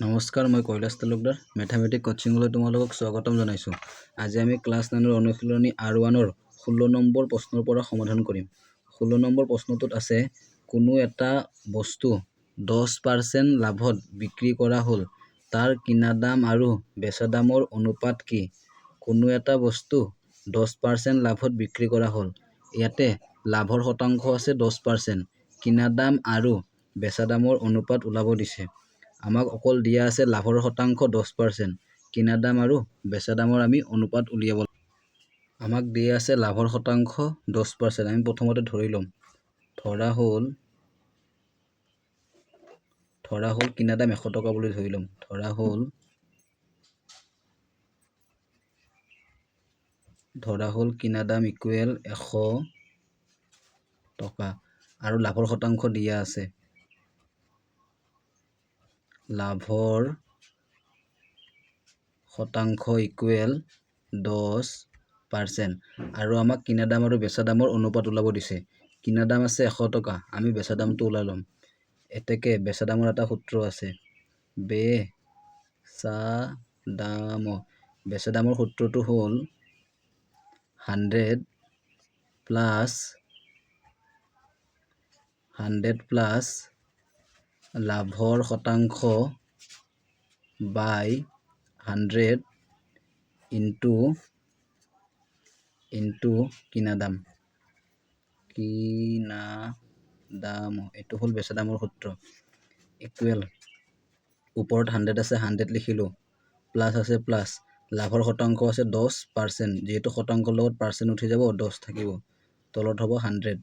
নমস্কাৰ, মই কৈলাশ তালুকদাৰ মেথামেটিক কোচিংলৈ তোমালোকক স্বাগতম জনাইছোঁ। আজি আমি ক্লাছ 9ৰ অনুশীলনী R1ৰ 16 নম্বৰ প্ৰশ্নৰ পৰা সমাধান কৰিম। 16 নম্বৰ প্ৰশ্নটোত আছে কোনো এটা বস্তু 10% লাভত বিক্ৰী কৰা হ'ল, তাৰ কিনা দাম আৰু বেচা দামৰ অনুপাত কি? কোনো এটা বস্তু 10% লাভত বিক্ৰী কৰা হ'ল। ইয়াতে লাভৰ শতাংশ আছে 10%, কিনা দাম আৰু বেচা দামৰ অনুপাত ওলাব দিছে। আমাক অকল দিয়া আছে লাভৰ শতাংশ 10%, কিনা দাম আৰু বেচা দামৰ আমি অনুপাত উলিয়াব লাগিব। আমাক দিয়া আছে লাভৰ শতাংশ 10%। আমি প্ৰথমতে ধৰি ল'ম, ধৰা হ'ল কিনা দাম 100 টকা বুলি ধৰি ল'ম। ধৰা হ'ল কিনা দাম ইকুৱেল 100 টকা আৰু লাভৰ শতাংশ দিয়া আছে। লাভৰ শতাংশ ইকুৱেল 10% আৰু আমাক কিনা দাম আৰু বেচা দামৰ অনুপাত ওলাব দিছে। কিনা দাম আছে 100 টকা, আমি বেচা দামটো ওলাই ল'ম। এতেকে বেচা দামৰ এটা সূত্ৰ আছে, বেচা দামৰ সূত্ৰটো হ'ল 100 প্লাছ লাভৰ শতাংশ বাই 100 ইনটু কিনা দাম। এইটো হ'ল বেচা দামৰ সূত্ৰ। ইকুৱেল ওপৰত 100 আছে, 100 লিখিলোঁ, প্লাছ আছে প্লাছ, লাভৰ শতাংশ আছে 10%, যিহেতু শতাংশৰ লগত পাৰ্চেণ্ট উঠি যাব 10 থাকিব, তলত হ'ব 100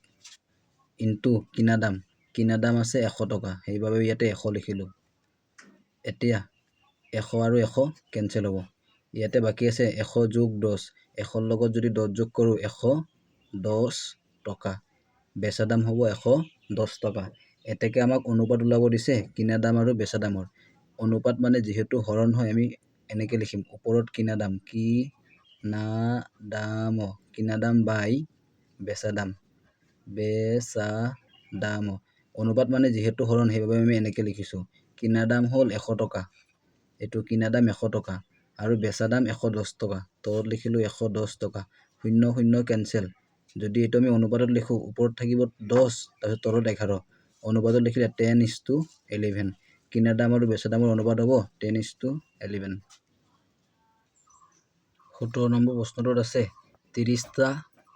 ইনটু কিনা দাম আছে 100 টকা, সেইবাবে ইয়াতে 100 লিখিলোঁ। এতিয়া 100 আৰু 100 কেঞ্চেল হ'ব। ইয়াতে বাকী আছে 100 যোগ 10, 100ৰ লগত যদি 10 যোগ কৰোঁ 110 টকা, বেচা দাম হ'ব 110 টকা। এতেকে আমাক অনুপাত ওলাব দিছে কিনা দাম আৰু বেচা দামৰ। অনুপাত মানে যিহেতু হৰণ হয়, আমি এনেকৈ লিখিম, ওপৰত কিনা দাম বাই বেচা দাম। অনুপাত মানে যিহেতু হৰণ, সেইবাবে আমি এনেকৈ লিখিছোঁ। কিনা দাম হ'ল 100 টকা, এইটো কিনা দাম 100 টকা আৰু বেচা দাম 110 টকা, তলত লিখিলোঁ 110 টকা। 0 0 কেঞ্চেল। যদি এইটো আমি অনুপাতত লিখোঁ, ওপৰত থাকিব 10, তাৰপিছত তলত 11, অনুপাতত লিখিলে 10:11। কিনা দাম আৰু বেচা দামৰ অনুপাত হ'ব 10:11। 17 নম্বৰ প্ৰশ্নটোত আছে 30টা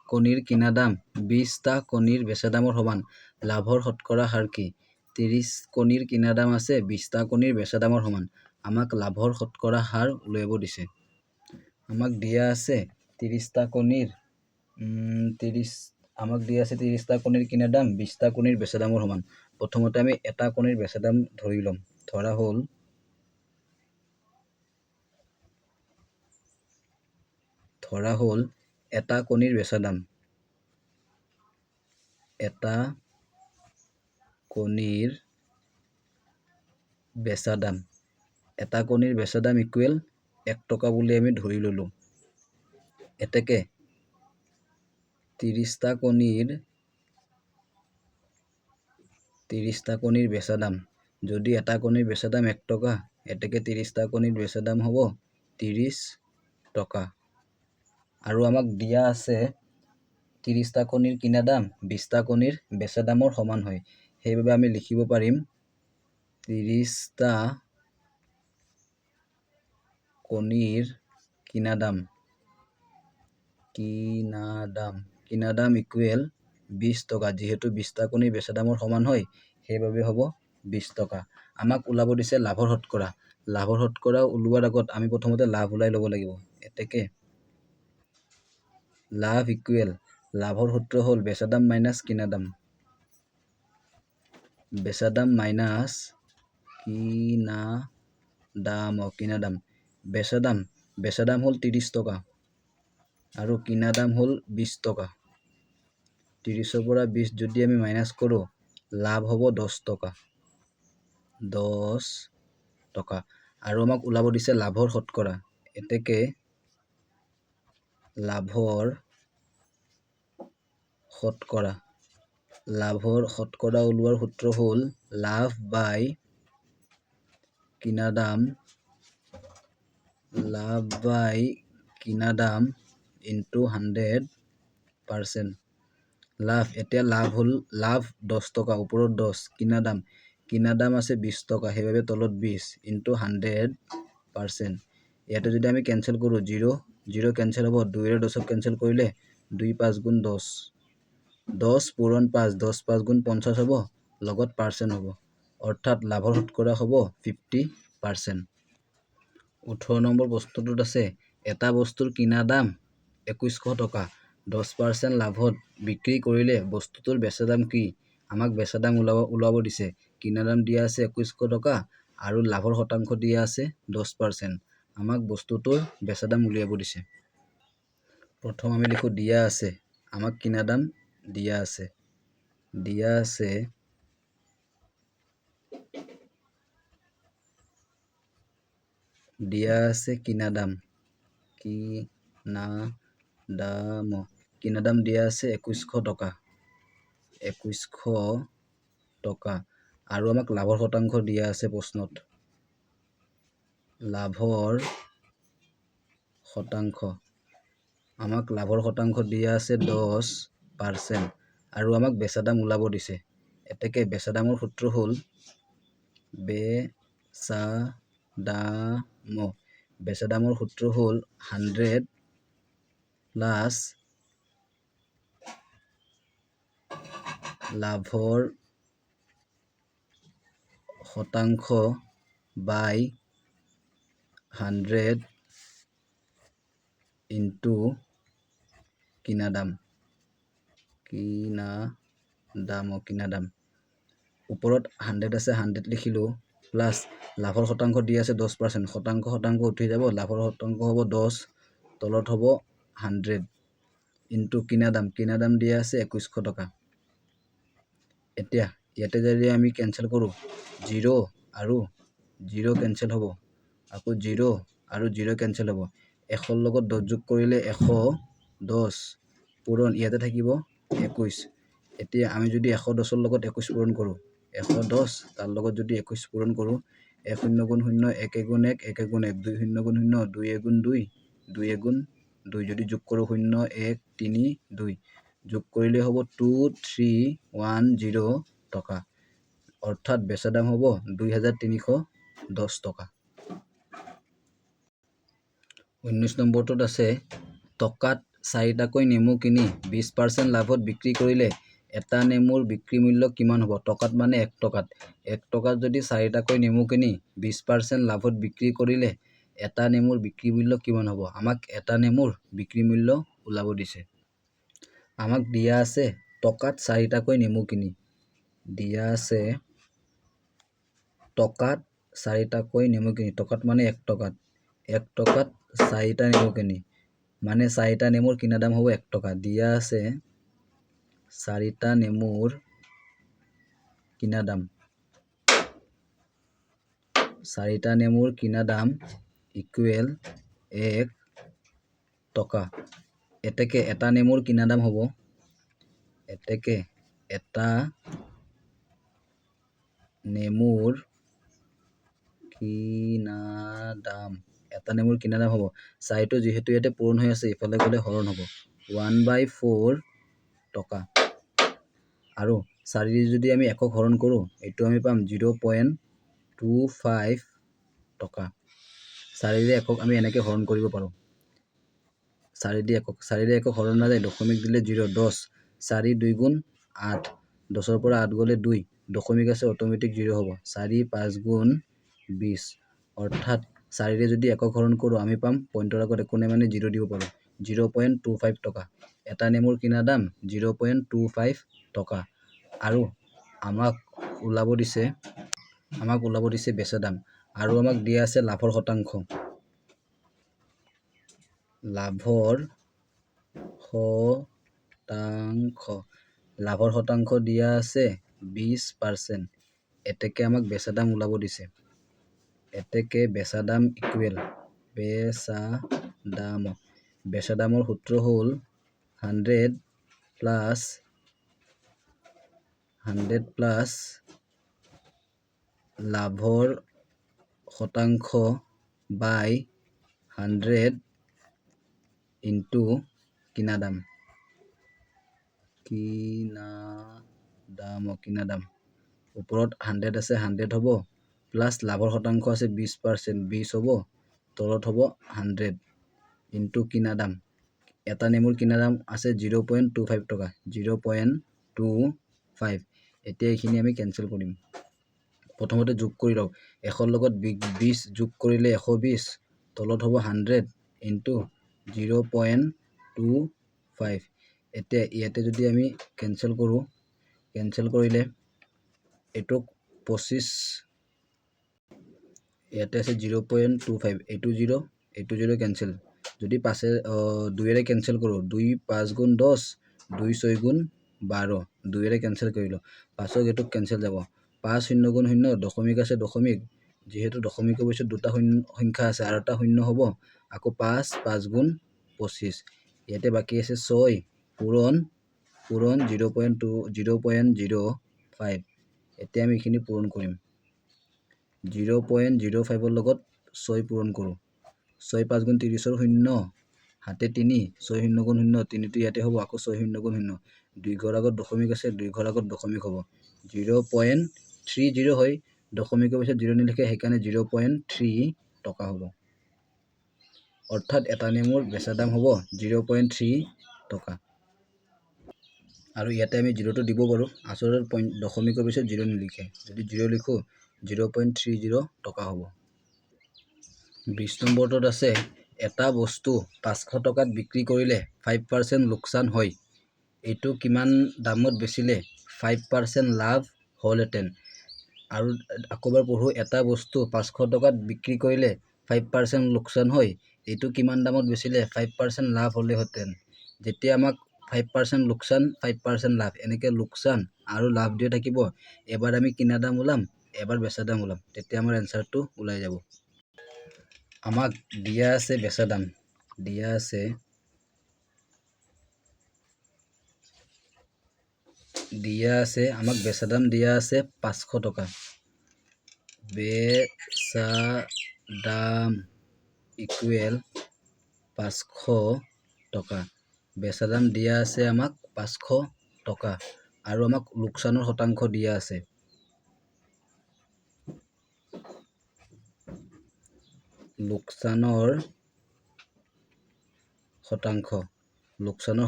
কণীৰ কিনা দাম 20টা কণীৰ বেচা দামৰ সমান, লাভৰ শতকৰা হাৰ কি? 30 কণীৰ কিনা দাম আছে, 20টা কণীৰ বেচা দামৰ সমান। আমাক লাভৰ শতকৰা হাৰ উলিয়াব দিছে। আমাক দিয়া আছে 30টা কণীৰ কিনা দাম 20টা কণীৰ বেচা দামৰ সমান। প্ৰথমতে আমি এটা কণীৰ বেচা দাম ধৰি ল'ম। ধৰা হ'ল এটা কণীৰ বেচা দাম। এটা কণীৰ বেচা দাম ইকুৱেল 1 টকা বুলি আমি ধৰি ল'লোঁ। এতেকে 30টা কণীৰ বেচা দাম, যদি এটা কণীৰ বেচা দাম 1 টকা, এতেকে 30টা কণীৰ বেচা দাম হ'ব 30 টকা। আৰু আমাক দিয়া আছে 30টা কণীৰ কিনা দাম 20টা কণীৰ বেচা দামৰ সমান হয়। সেইবাবে আমি লিখিব পাৰিম 30টা কণীৰ কিনা দাম ইকুৱেল 20 টকা। যিহেতু 20টা কণীৰ বেচা দামৰ সমান হয়, সেইবাবে হ'ব 20 টকা। আমাক ওলাব দিছে লাভৰ শতকৰা। লাভৰ শতকৰা ওলোৱাৰ আগত আমি প্ৰথমতে লাভ ওলাই ল'ব লাগিব। এতেকে লাভ ইকুৱেল, লাভৰ সূত্ৰ হ'ল বেচা দাম মাইনাছ কিনা দাম। বেচা দাম মাইনাছ কিনা দাম। বেচা দাম হ'ল 30 টকা আৰু কিনা দাম হ'ল 20 টকা। 30ৰ পৰা 20 যদি আমি মাইনাছ কৰোঁ, লাভ হ'ব 10 টকা। আৰু আমাক ওলাব দিছে লাভৰ শতকৰা। এতেকে লাভৰ শতকৰা ওলোৱাৰ সূত্ৰ হ'ল লাভ বাই কিনা দাম লাভ বাই কিনা দাম ইনটু 100%। লাভ, এতিয়া লাভ হ'ল লাভ 10 টকা, ওপৰত 10, কিনা দাম আছে 20 টকা, সেইবাবে তলত 20 ইনটু 100%। ইয়াতে যদি আমি কেঞ্চেল কৰোঁ 0 কেঞ্চেল হ'ব, 2ৰে 10ক কেঞ্চেল কৰিলে 2 5 গুণ 10, 10 পূৰণ 5, 10 5 গুণ 50 হ'ব, লগত পাৰ্চেণ্ট হ'ব, অৰ্থাৎ লাভৰ শতকৰা হ'ব 50%। 18 নম্বৰ প্ৰশ্নটোত আছে এটা বস্তুৰ কিনা দাম 2100 টকা, 10% লাভত বিক্ৰী কৰিলে বস্তুটোৰ বেচা দাম কি? আমাক বেচা দাম ওলাব দিছে। কিনা দাম দিয়া আছে 2100 টকা আৰু লাভৰ শতাংশ দিয়া আছে 10%। আমাক বস্তুটোৰ বেচা দাম উলিয়াব দিছে। প্ৰথম আমি লিখো দিয়া আছে, আমাক কিনা দাম দিয়া আছে কিনা দাম দিয়া আছে 2100 টকা আৰু আমাক লাভৰ শতাংশ দিয়া আছে প্ৰশ্নত। আমাক লাভৰ শতাংশ দিয়া আছে 10% আৰু আমাক বেচা দাম ওলাব দিছে। এতেকে বেচা দামৰ সূত্ৰ হ'ল বেচা দামৰ সূত্ৰ হ'ল 100 প্লাছ লাভৰ শতাংশ বাই 100 ইনটু কিনা দাম। ওপৰত 100 আছে, 100 লিখিলোঁ, প্লাছ লাভৰ শতাংশ দি আছে 10%, শতাংশ উঠি যাব, লাভৰ শতাংশ হ'ব 10, তলত হ'ব 100 ইনটু কিনা দাম দিয়া আছে 2100 টকা। এতিয়া ইয়াতে যদি আমি কেঞ্চেল কৰোঁ 0 আৰু 0 কেঞ্চেল হ'ব, আকৌ 0 আৰু 0 কেঞ্চেল হ'ব, 100ৰ লগত 10 যোগ কৰিলে 110 পূৰণ ইয়াতে থাকিব 21। এতিয়া আমি যদি 110ৰ লগত 21 পূৰণ কৰোঁ, 110 তাৰ লগত যদি 21 পূৰণ কৰোঁ, 1 0 গুণ 0 1 গুণ 1 1 গুণ 1, 2 0 গুণ 0 2 গুণ 2 2 গুণ 2, যদি যোগ কৰোঁ 0 1 3 2, যোগ কৰিলে হ'ব 2310 টকা, অৰ্থাৎ বেচা দাম হ'ব 2310 টকা। 19 নম্বৰটোত আছে টকাত 4টাকৈ নেমু কিনি 20% লাভত বিক্ৰী কৰিলে এটা নেমুৰ বিক্ৰী মূল্য কিমান হ'ব? টকাত মানে 1 টকাত। 1 টকাত যদি 4টাকৈ নেমু কিনি 20% লাভত বিক্ৰী কৰিলে এটা নেমুৰ বিক্ৰী মূল্য কিমান হ'ব? আমাক এটা নেমুৰ বিক্ৰী মূল্য ওলাব দিছে। আমাক দিয়া আছে টকাত 4টাকৈ নেমু কিনি, টকাত মানে 1 টকাত, 1 টকাত 4টা নেমু কিনি, মানে 4টা নেমুৰ কিনা দাম হ'ব 1 টকা। দিয়া আছে 4টা নেমুৰ কিনা দাম ইকুৱেল 1 টকা। এতেকে এটা নেমুৰ কিনা দাম হ'ব, এটা নেমুৰ কিনা দাম হ'ব, 4টো যিহেতু ইয়াতে পূৰণ হৈ আছে ইফালে গ'লে হৰণ হ'ব, 1/4 টকা। আৰু 4 যদি আমি একক হৰণ কৰোঁ, এইটো আমি পাম 0.25 টকা। 4ৰে একক আমি এনেকৈ হৰণ কৰিব পাৰোঁ, 4ৰে একক হৰণ নাযায়, দশমিক দিলে 0, 10, 4 2 গুণ 8, 10ৰ পৰা 8 গ'লে 2, দশমিক আছে অট'মেটিক 0 হ'ব, 4 5 গুণ 20, অৰ্থাৎ 4ৰে যদি একক হৰণ কৰোঁ আমি পাম পইণ্টৰ আগত একো নাই মানে 0 দিব পাৰোঁ, 0.25 টকা। এটা নেমুৰ কিনা দাম 0.25 টকা আৰু আমাক ওলাব দিছে বেচা দাম, আৰু আমাক দিয়া আছে লাভৰ শতাংশ। লাভৰ শতাংশ দিয়া আছে 20%। এতেকে আমাক বেচা দাম ওলাব দিছে। এতেকে বেচা দাম ইকুৱেল বেচা দামৰ সূত্ৰ হ'ল 100 প্লাছ লাভৰ শতাংশ বাই 100 ইনটু কিনা দাম ওপৰত 100 আছে 100 হ'ব প্লাছ লাভৰ শতাংশ আছে 20% 20 হ'ব তলত হ'ব 100 ইনটু কিনা দাম এটা নেমুৰ কিনা দাম আছে 0.25 টকা 0.25 এতিয়া এইখিনি আমি কেনসেল কৰিম প্ৰথমতে যোগ কৰি লওক 100 লগত 20 যোগ কৰিলে 120 তলত হ'ব 100 ইনটু 0.25 এতিয়া ইয়াতে যদি আমি কেনসেল কৰো কেনসেল কৰিলে এটো 25 ইয়াতে আছে 0.25 এটো 0 এটো 0 কেনসেল যদি পাছে 2 এৰে কেনসেল কৰো 2 5 গুণ 10 2 6 গুণ 12 2 এৰে কেনসেল কৰিলো 5 এটো কেনসেল যাব 5 0 গুণ 0 দশমিক আছে দশমিক যেহেতু দশমিকৰ পিছত দুটা সংখ্যা আছে আৰু এটা শূন্য হ'ব আকৌ 5 5 গুণ 25 ইয়াতে বাকি আছে 6 পূৰণ 0.05 এতিয়া আমি এখিনি পূৰণ কৰিম 0.05 ৰ লগত 6 পূৰণ কৰো 6 5 গুণ 30 ৰ 0 হাতে 3 6 0 গুণ 0 3 টো ইয়াতে হ'ব আকৌ 6 0 গুণ 0 2 ঘৰ আগত দশমিক আছে 2 ঘৰ আগত দশমিক হ'ব 0.30 হয় দশমিকৰ পিছত 0 নিলিখে সেইকাৰণে 0.3 টকা হ'ব অৰ্থাৎ এটা নেমুৰ বেচা দাম হ'ব 0.3 টকা আৰু ইয়াতে আমি 0 টো দিব পাৰো আসলে দশমিকৰ পিছত 0 নিলিখে যদি 0 লিখো 0.30 টকা হ'ব 20 নম্বৰটোত আছে এটা বস্তু 500 টকাত বিক্ৰী কৰিলে 5% লোকসান হয় এটো কিমান দামত বেচিলে 5% লাভ হলহেতেন আৰু আকবাৰ পঢ়ো এটা বস্তু 500 টকাত বিক্ৰী কৰিলে 5% লোকসান হয় এটো কিমান দামত বেচিলে 5% লাভ হলেহেতেন যেতিয়া আমাক 5% লোকসান 5% লাভ এনেকে লোকসান আৰু লাভ দিয়ে থাকিব এবাৰ আমি কিনা দাম উলাম এবাৰ বেচা দাম উলাম তেতিয়া আমাৰ এনসারটো ওলাই যাব আমাক দিয়া আছে বেচা দাম দিয়া আছে আমাক বেচা দাম দিয়া আছে 500 টকা বেচা দাম ইকুৱেল 500 টকা বেচা দাম দিয়া আছে আমাক 500 টকা আৰু আমাক লোকসানৰ শতাংশ দিয়া আছে লোকসানৰ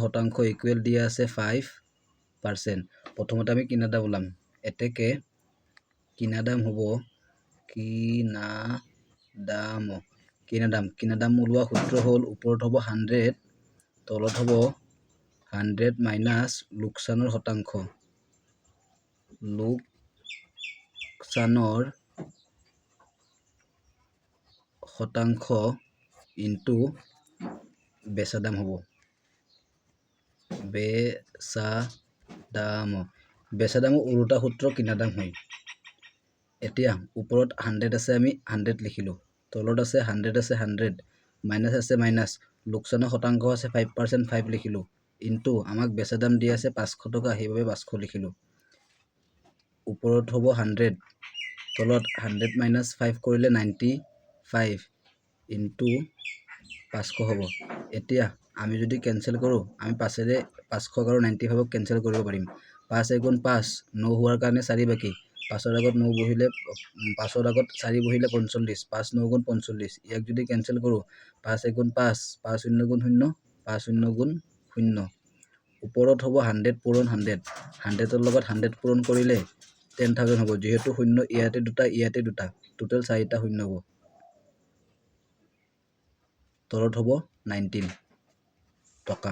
শতাংশ ইকুৱেল দিয়া আছে 5% প্ৰথমতে আমি কিনা দাম উলাম এতেকে কিনা দাম হ'ব কিনা দাম উলোৱা সূত্ৰ হ'ল ওপৰত হ'ব 100 তলত হ'ব 100 মাইনাস লোকসানৰ শতাংশ ইনটু বেচা দাম হ'ব বেচা দামৰ উল্টা সূত্ৰ কিনা দাম হয় এতিয়া ওপৰত 100 আছে আমি 100 লিখিলো তলত আছে 100 আছে 100 মাইনাস আছে মাইনাস লোকসানৰ শতাংশ আছে 5% 5 লিখিলো ইনটু আমাক বেচা দাম দিয়া আছে 500 টকা সেইভাবে 500 লিখিলো ওপৰত হ'ব 100 তলত 100 মাইনাস 5 কৰিলে 95 ইনটু 500 হ'ব এতিয়া আমি যদি কেনসেল কৰো আমি 5 এৰে 500 আৰু 95 ক কেনসেল কৰিব পাৰিম 5 * 5 9 হোৱাৰ কাৰণে 4 বাকি 5 ৰ আগত 9 বহিলে 5 ৰ আগত 4 বহিলে 45 5 9 গুণ 45 ইয়াক যদি কেনসেল কৰো 5 * 5 5 0 গুণ 0 5 0 গুণ 0 ওপৰত হ'ব 100 পূৰণ 100 100 ৰ লগত 100 পূৰণ কৰিলে 10000 হ'ব যেহেতু 0 ইয়াতে দুটা টোটাল 4টা 0 হ'ব তলত হ'ব 19 টকা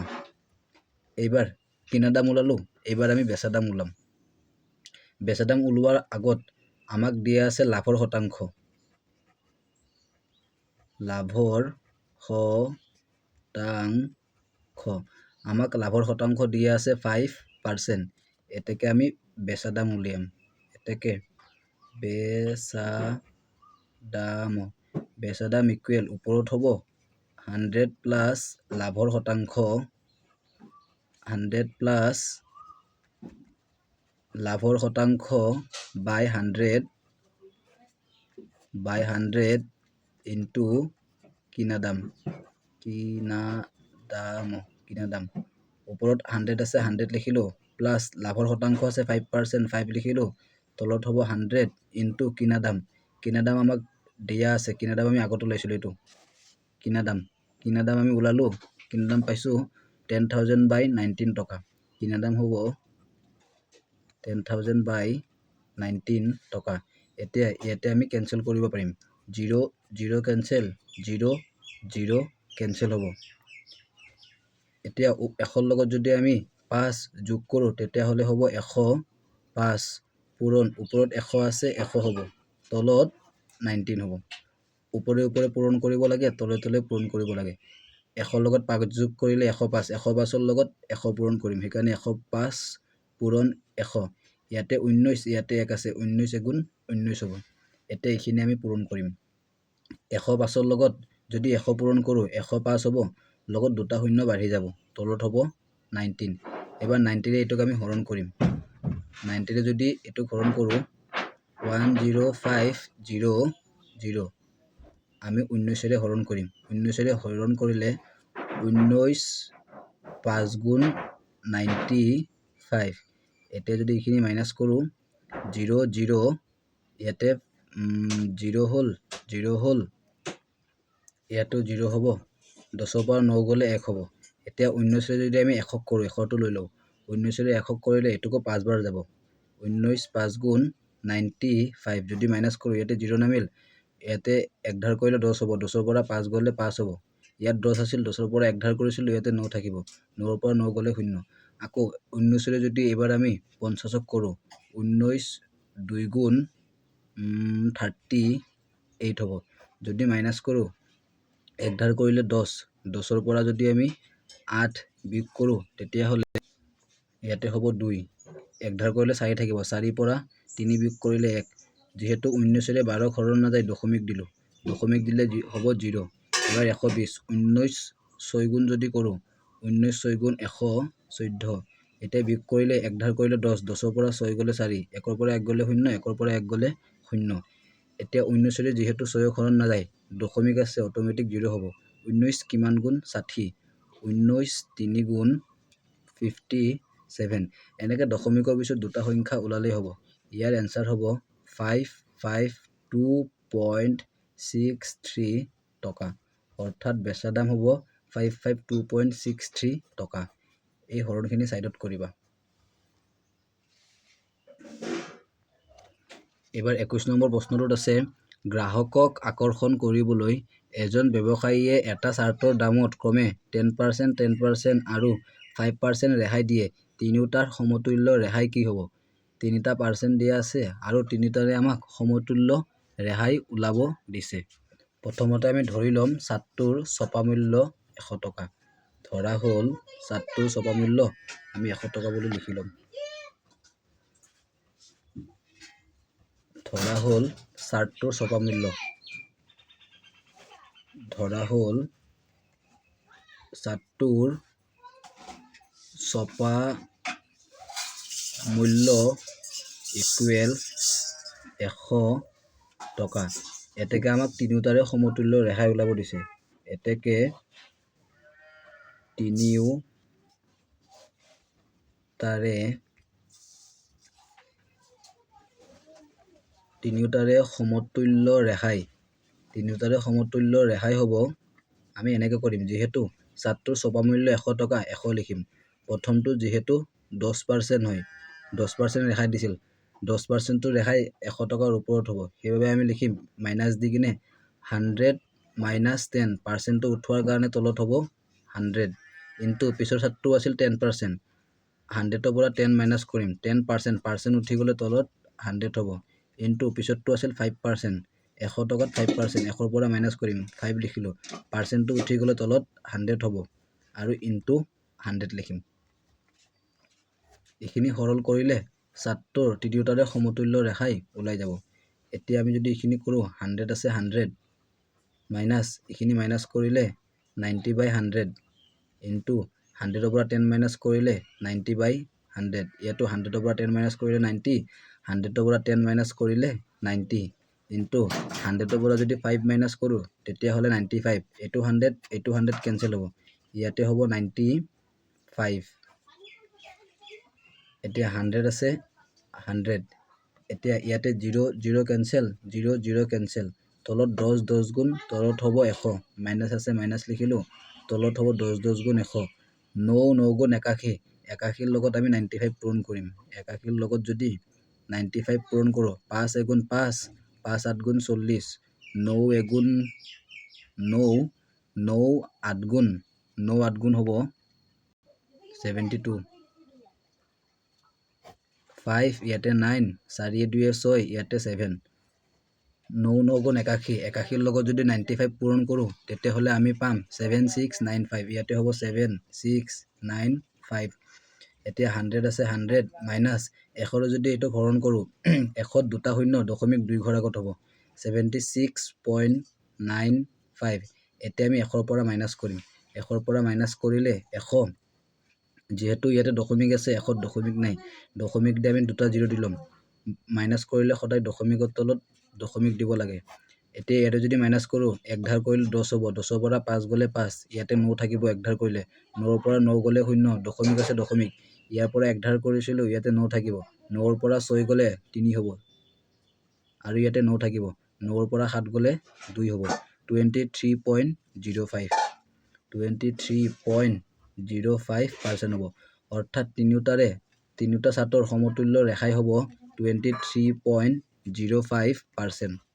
এইবাৰ কিনা দাম উলালো এইবাৰ আমি বেচা দাম উলাম বেচা দাম উলোৱাৰ আগত আমাক দিয়া আছে লাভৰ শতাংশ আমাক লাভৰ শতাংশ দিয়া আছে 5% এতেকে আমি বেচা দাম উলিয়াম এতেকে বেচা দাম ইকুৱেল ওপৰত হ'ব 100 প্লাস লাভৰ শতাংশ 100 প্লাস লাভৰ শতাংশ বাই 100 বাই 100 ইনটু কিনা দাম ওপৰত 100 আছে 100 লিখিলো প্লাস লাভৰ শতাংশ আছে 5% 5 লিখিলো তলত হ'ব 100 ইনটু কিনা দাম আমাক দিয়া আছে কিনা দাম আমি আগত ওলাইছিলো এটো কিনা দাম আমি ওলালো কিনা দাম পাইছো 10000 বাই 19 টকা কিনা দাম হ'ব 10000 বাই 19 টকা এতিয়া ইয়াতে আমি ক্যান্সেল কৰিব পাৰিম 0 0 ক্যান্সেল 0 0 ক্যান্সেল হ'ব এতিয়া 100 লগত যদি আমি 5 যোগ কৰো তেতিয়া হলে হ'ব 105 পূৰণ ওপৰত 100 আছে 100 হ'ব তলত 19 হ'ব ওপৰে পূৰণ কৰিব লাগে তলে পূৰণ কৰিব লাগে 100 লগত 5 যোগ কৰিলে 105 105 ৰ লগত 100 পূৰণ কৰিম হেকাৰণে 105 পূৰণ 100 ইয়াতে 19 ইয়াতে 1 আছে 19 গুণ 19 হ'ব এতে এইখিনি আমি পূৰণ কৰিম 105 ৰ লগত যদি 100 পূৰণ কৰো 105 হ'ব লগত দুটা শূন্য বাঢ়ি যাব তলত হ'ব 19 এবাৰ 90 ৰে এটোক আমি হৰণ কৰিম 90 ৰে যদি এটো হৰণ কৰো 10500 আমি 19 ৰে হৰণ কৰিম 19 ৰে হৰণ কৰিলে 19 5 গুণ 95 এতে যদি এইখিনি মাইনাস কৰো 0 0 ইয়াতে 0 হল ইয়াতো 0 হ'ব 10 পৰা 9 গলে 1 হ'ব এতিয়া 19 ৰে যদি আমি 1 কৰো 1 টো লৈ লও 19 ৰে 1 কৰিলে এটুকো 5 বাৰ যাব 19 5 গুণ 95 যদি মাইনাস কৰো ইয়াতে 0 নামিল ইয়াতে 1 ধাৰ কৰিলে 10 হ'ব 10 ৰ পৰা 5 গলে 5 হ'ব ইয়াত 10 আছিল 10 ৰ পৰা 1 ধাৰ কৰিছিলো ইয়াতে 9 থাকিব 9 ৰ পৰা 9 গলে 0 আকৌ 19 ৰে যদি এবাৰ আমি 50ক কৰো 19 2 গুণ 38 হ'ব যদি মাইনাস কৰো 1 ধাৰ কৰিলে 10 10 ৰ পৰা যদি আমি 8 বিয়োগ কৰো তেতিয়া হলে ইয়াতে হ'ব 2 1 ধাৰ কৰিলে 4 থাকিব 4 পৰা 3 বিয়োগ কৰিলে 1 যেহেতু 19 ৰে 12 হৰণ না যায় দশমিক দিলে হ'ব 0 এবাৰ 120 19 6 গুণ যদি কৰো 19 6 গুণ 114 এটা বিয়োগ কৰিলে 1 ধাৰ কৰিলে 10 10 ৰ পৰা 6 গলে 4 1 ৰ পৰা 1 গলে 0 1 ৰ পৰা 1 গলে 0 এতিয়া 19 ৰে যেহেতু 6 হৰণ না যায় দশমিক আছে অটোমেটিক 0 হ'ব 19 কিমান গুণ 60 19 3 গুণ 57 এনেকে দশমিকৰ পিছত দুটা সংখ্যা ওলালেই হ'ব ইয়াৰ এনসাৰ হ'ব 552.63 টকা অৰ্থাৎ বেচা দাম হ'ব 552.63 টকা এই হৰণখিনি সাইডত কৰিবা এবাৰ 21 নম্বৰ প্ৰশ্নটোত আছে গ্ৰাহকক আকৰ্ষণ কৰিবলৈ এজন ব্যৱসায়ীয়ে এটা চাৰ্টৰ দামত ক্ৰমে 10% 10% আৰু 5% ৰেহাই দিয়ে তিনিটাৰ সমতুল্য ৰেহাই কি হ'ব তিনিটা পাৰ্চেন্ট দিয়া আছে আৰু তিনিটাৰে আমাক সমতুল্য ৰেহাই উলাব দিছে প্ৰথমতে আমি ধৰি লম চাৰ্টটোৰ ছপা মূল্য 100 টকা ধৰা হল চাৰ্টটোৰ ছপা মূল্য আমি 100 টকা বুলি লিখি লম ধৰা হল চাৰ্টটোৰ ছপা মূল্য ধৰা হল চাৰ্টটোৰ ছপা মূল্য ইকুৱেল 100 টকা এতেকে আমাক তিনিটাৰে সমতুল্য ৰেহাই উলাব দিছে এতেকে তিনিওটাৰে সমতুল্য ৰেহাই হ'ব আমি এনেকে কৰিম যেহেতু চাৰ্টটোৰ ছপা মূল্য 100 টকা 100 লিখিম প্ৰথমটো যেহেতু 10% হয় 10% ৰেহাই দিছিল 10% টো ৰেহাই 100 টকাৰ ওপৰত হ'ব সেইবাবে আমি লিখিম মাইনাস দি কিনে 100 minus 10% টো উঠোৱাৰ কাৰণে তলত হ'ব 100 ইনটু পিছৰ চাৰ্টটো আছিল 10% 100 ৰ পৰা 10 মাইনাস কৰিম 10% উঠি গলে তলত 100 হ'ব ইনটু পিছৰটো আছিল 5% 100 টকাত 5% 100 ৰ পৰা মাইনাস কৰিম 5 লিখিলো পাৰ্চেন্টটো উঠি গলে তলত 100 হ'ব আৰু ইনটু 100 লিখিম এইখিনি সৰল কৰিলে চাৰ্টটোৰ তিনিওটাৰে সমতুল্য ৰেহাই ওলাই যাব এতিয়া আমি যদি এইখিনি কৰো 100 আছে 100 মাইনাস এইখিনি মাইনাস কৰিলে 90/100 ইনটু 100 ৰ পৰা 10 মাইনাস কৰিলে 90/100 ইয়াতো 100 ৰ পৰা 10 মাইনাস কৰিলে 90 100 ৰ পৰা 10 মাইনাস কৰিলে 90 ইনটু 100ৰ পৰা যদি 5 মাইনাছ কৰোঁ তেতিয়াহ'লে 95 এইটো 100 কেঞ্চেল হ'ব ইয়াতে হ'ব 95 এতিয়া 100 আছে 100 এতিয়া ইয়াতে 0 কেঞ্চেল 0 কেঞ্চেল তলত 10 গুণ তলত হ'ব 100 মাইনাছ আছে মাইনাছ লিখিলোঁ তলত হ'ব 10 গুণ 100 9 গুণ 81 81ৰ লগত আমি 95 পূৰণ কৰিম 81ৰ লগত যদি 95 পূৰণ কৰোঁ 5 এগুণ 5 5 8 গুণ 40 9 এগুণ 9 9 8 গুণ হ'ব 72 5 ইয়াতে 9 4 2 6 ইয়াতে 7 9 গুণ 81 81ৰ লগত যদি 95 পূৰণ কৰোঁ তেতিয়াহ'লে আমি পাম 7695 ইয়াতে হ'ব 7695 এতিয়া 100 আছে 100 মাইনাছ 100 যদি এইটো হৰণ কৰোঁ 100 দুটা শূন্য 0.2 ঘৰ আগত হ'ব 76.95 এতিয়া আমি 100ৰ পৰা মাইনাছ কৰিম 100ৰ পৰা মাইনাছ কৰিলে 100 যেহেতু ইয়াতে দশমিক আছে 100 দশমিক নাই দশমিক দি আমি দুটা 0 দি ল'ম মাইনাছ কৰিলে সদায় দশমিকৰ তলত দশমিক দিব লাগে এতিয়া ইয়াতে যদি মাইনাছ কৰোঁ 1 ধাৰ কৰিলে 10 হ'ব 10ৰ পৰা 5 গ'লে 5 ইয়াতে 9 থাকিব 1 ধাৰ কৰিলে 9ৰ পৰা 9 গ'লে 0 দশমিক আছে দশমিক ইয়াৰ পৰা 1 ধাৰ কৰিছিলোঁ ইয়াতে 9 থাকিব 9ৰ পৰা 6 গ'লে 3 হ'ব আৰু ইয়াতে 9 থাকিব 9ৰ পৰা 7 গ'লে 2 হ'ব 23.05 23.05% হ'ব অৰ্থাৎ তিনিওটা ছাত্ৰৰ সমতুল্য ৰেখাই হ'ব 23.05%